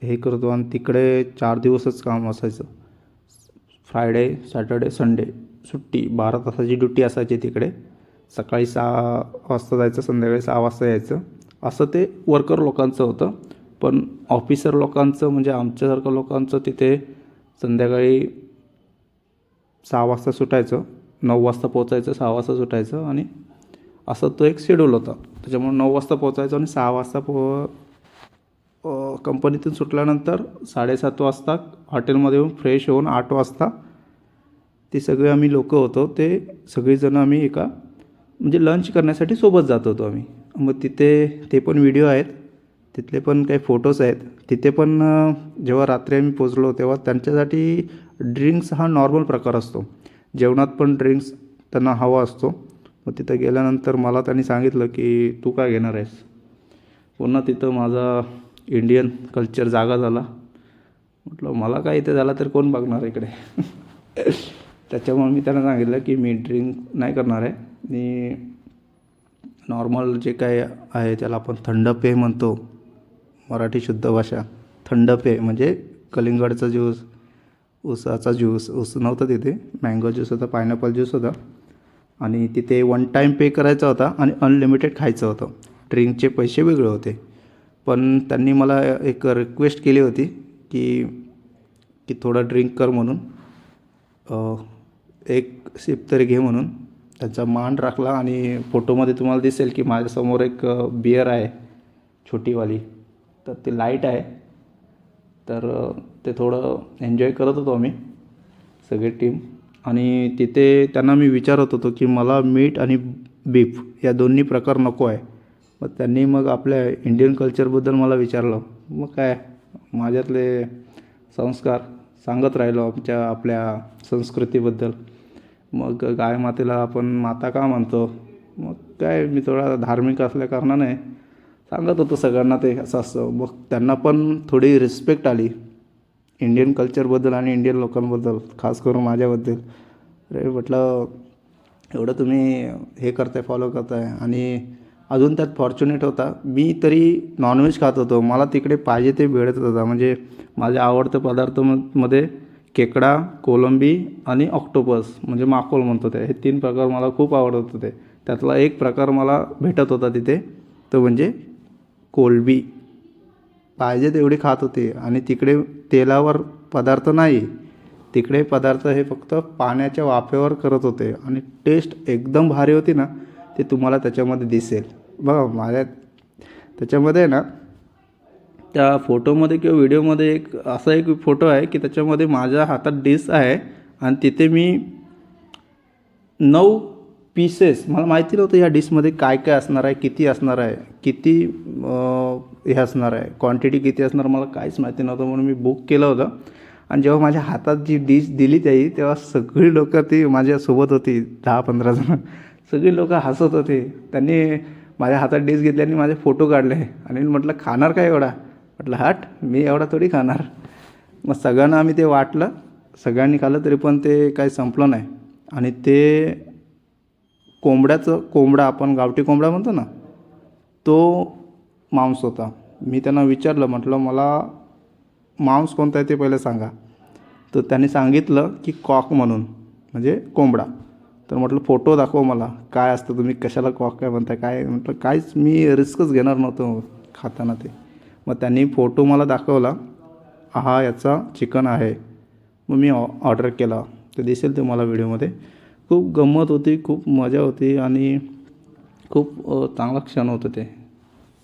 हे करतो आणि तिकडे 4 दिवसच काम असायचं. फ्रायडे, सॅटर्डे, संडे सुट्टी. 12 तासाची ड्युटी असायची तिकडे. सकाळी 6 वाजता जायचं, संध्याकाळी 6 वाजता यायचं. असं ते वर्कर लोकांचं होतं. पण ऑफिसर लोकांचं म्हणजे आमच्यासारख्या लोकांचं तिथे संध्याकाळी 6 वाजता सुटायचं, 9 वाजता पोचायचं, 6 वाजता सुटायचं. आणि असं तो एक शेड्यूल होता. त्याच्यामुळे 9 वाजता पोचायचं आणि 6 वाजता कंपनीतून सुटल्यानंतर 7:30 वाजता हॉटेलमध्ये येऊन फ्रेश होऊन 8 वाजता ते सगळे आम्ही लोक होतो, ते सगळीजणं आम्ही एका म्हणजे लंच करण्यासाठी सोबत जात होतो आम्ही. मग तिथे ते पण व्हिडिओ आहेत, तिथले पण काही फोटोज आहेत. तिथे पण जेव्हा रात्री आम्ही पोचलो तेव्हा त्यांच्यासाठी ड्रिंक्स हा नॉर्मल प्रकार असतो. जेवणात पण ड्रिंक्स त्यांना हवा असतो. मग तिथं गेल्यानंतर मला त्यांनी सांगितलं की तू काय घेणार आहेस. पुन्हा तिथं माझा इंडियन कल्चर जागा झाला. म्हटलं मला काय इथे झाला तर कोण बघणार इकडे. त्याच्यामुळे मी त्यांना सांगितलं की मी ड्रिंक नाही करणार आहे. मी नॉर्मल जे काय आहे त्याला आपण थंड पेय म्हणतो, मराठी शुद्ध भाषा. थंड पेय म्हणजे कलिंगडचा ज्यूस, ऊसाचा ज्यूस, ऊस नव्हता तिथे, मँगो ज्यूस होता, पायनॅपल ज्यूस होता. आणि तिथे 1 टाईम पे करायचा होता आणि अनलिमिटेड खायचं होतं. ड्रिंकचे पैसे वेगळे होते. पण त्यांनी मला एक रिक्वेस्ट केली होती की थोडं ड्रिंक कर म्हणून, एक सिप तरी घे म्हणून. त्यांचा मान राखला. आणि फोटोमध्ये तुम्हाला दिसेल की माझ्यासमोर एक बियर आहे छोटीवाली, तर ती लाईट आहे. तर ते थोडं एन्जॉय करत होतो आम्ही सगळी टीम. आणि तिथे त्यांना मी विचारत होतो की मला मीट आणि बीफ या दोन्ही प्रकार नको आहे. मग त्यांनी मग आपल्या इंडियन कल्चरबद्दल मला विचारलं. मग काय माझ्यातले संस्कार सांगत राहिलो आपल्या संस्कृतीबद्दल. मग गाय मातेला आपण माता का म्हणतो. मग काय मी थोडा धार्मिक असल्याकारणाने सांगत होतो सगळ्यांना ते असं असं. मग त्यांना पण थोडी रिस्पेक्ट आली इंडियन कल्चरबद्दल आणि इंडियन लोकांबद्दल, खास करून माझ्याबद्दल. अरे म्हटलं एवढं तुम्ही हे करताय, फॉलो करताय आणि अजून त्यात फॉर्च्युनेट होता. मी तरी नॉनव्हेज खात होतो, मला तिकडे पाहिजे ते भेटत होता. म्हणजे माझ्या आवडते पदार्थामध्ये खेकडा, कोलंबी आणि ऑक्टोपस म्हणजे माकोल म्हणतो ते, हे 3 प्रकार मला खूप आवडत होते. त्यातला एक प्रकार मला भेटत होता तिथे, तो म्हणजे कोलंबी. पाहिजे तेवढी खात होते. आणि तिकडे तेलावर पदार्थ नाही, तिकडे पदार्थ हे फक्त पाण्याच्या वाफेवर करत होते आणि टेस्ट एकदम भारी होती ना, ते तुम्हाला त्याच्यामध्ये दिसेल. बघा माझ्या त्याच्यामध्ये ना, त्या फोटोमध्ये किंवा व्हिडिओमध्ये एक फोटो आहे की त्याच्यामध्ये माझ्या हातात डिश आहे आणि तिथे मी 9 पीसेस, मला माहिती नव्हतं ह्या डिशमध्ये काय काय असणार आहे, किती असणार आहे, किती हे असणार आहे, क्वांटिटी किती असणार, मला काहीच माहिती नव्हतं. म्हणून मी बुक केलं होतं. आणि जेव्हा माझ्या हातात जी डिश दिली त्याही, तेव्हा सगळी लोकं ती माझ्यासोबत होती, 10-15 जण, सगळी लोकं हसत होते. त्यांनी माझ्या हातात डिश घेतली माझे फोटो काढले आणि म्हटलं खाणार काय एवढा, म्हटलं हट मी एवढा थोडी खाणार. मग सगळ्यांना आम्ही ते वाटलं, सगळ्यांनी खाल्लं, तरी पण ते काही संपलं नाही. आणि ते कोंबडा आपण गावठी कोंबडा म्हणतो ना, तो मांस होता. मी त्यांना विचारलं, म्हटलं मला मांस कोणता आहे ते पहिलं सांगा. तर त्यांनी सांगितलं की कॉक म्हणून, म्हणजे कोंबडा. तर म्हटलं फोटो दाखव मला, काय असतं, तुम्ही कशाला कॉक काय म्हणताय काय. म्हटलं काहीच मी रिस्कच घेणार नव्हतो खाताना ते. मग त्यांनी फोटो मला दाखवला, हा याचा चिकन आहे. मग मी ऑर्डर केला. ते दिसेल तुम्हाला व्हिडिओमध्ये. खूप गंमत होती, खूप मजा होती आणि खूप चांगला क्षण होतं ते.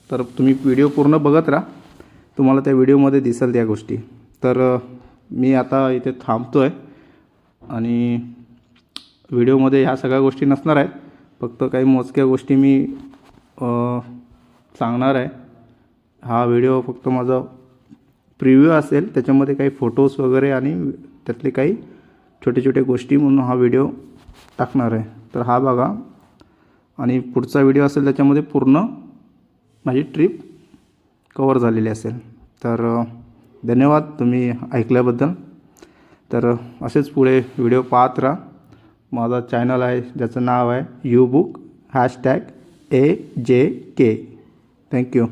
तर तुम्ही व्हिडिओ पूर्ण बघत राहा, तुम्हाला त्या व्हिडिओमध्ये दिसेल त्या गोष्टी. तर मी आता इथे थांबतो आहे आणि व्हिडिओमध्ये ह्या सगळ्या गोष्टी नसणार आहेत, फक्त काही मोजक्या गोष्टी मी सांगणार आहे. हा व्हिडिओ फक्त माझा प्रिव्ह्यू असेल, त्याच्यामध्ये काही फोटोज वगैरे आणि त्यातले काही छोटे छोटे गोष्टी म्हणून हा व्हिडिओ टाकणार आहे. तर हा बघा आणि पुढचा व्हिडिओ असेल त्याच्यामध्ये पूर्ण माझी ट्रिप कवर झालेली असेल. तर धन्यवाद तुम्ही ऐकल्याबद्दल. तर असेच पुढे व्हिडिओ पाहत राहा. माझा चॅनल आहे ज्याचं नाव आहे YouBook #AJK. थँक्यू.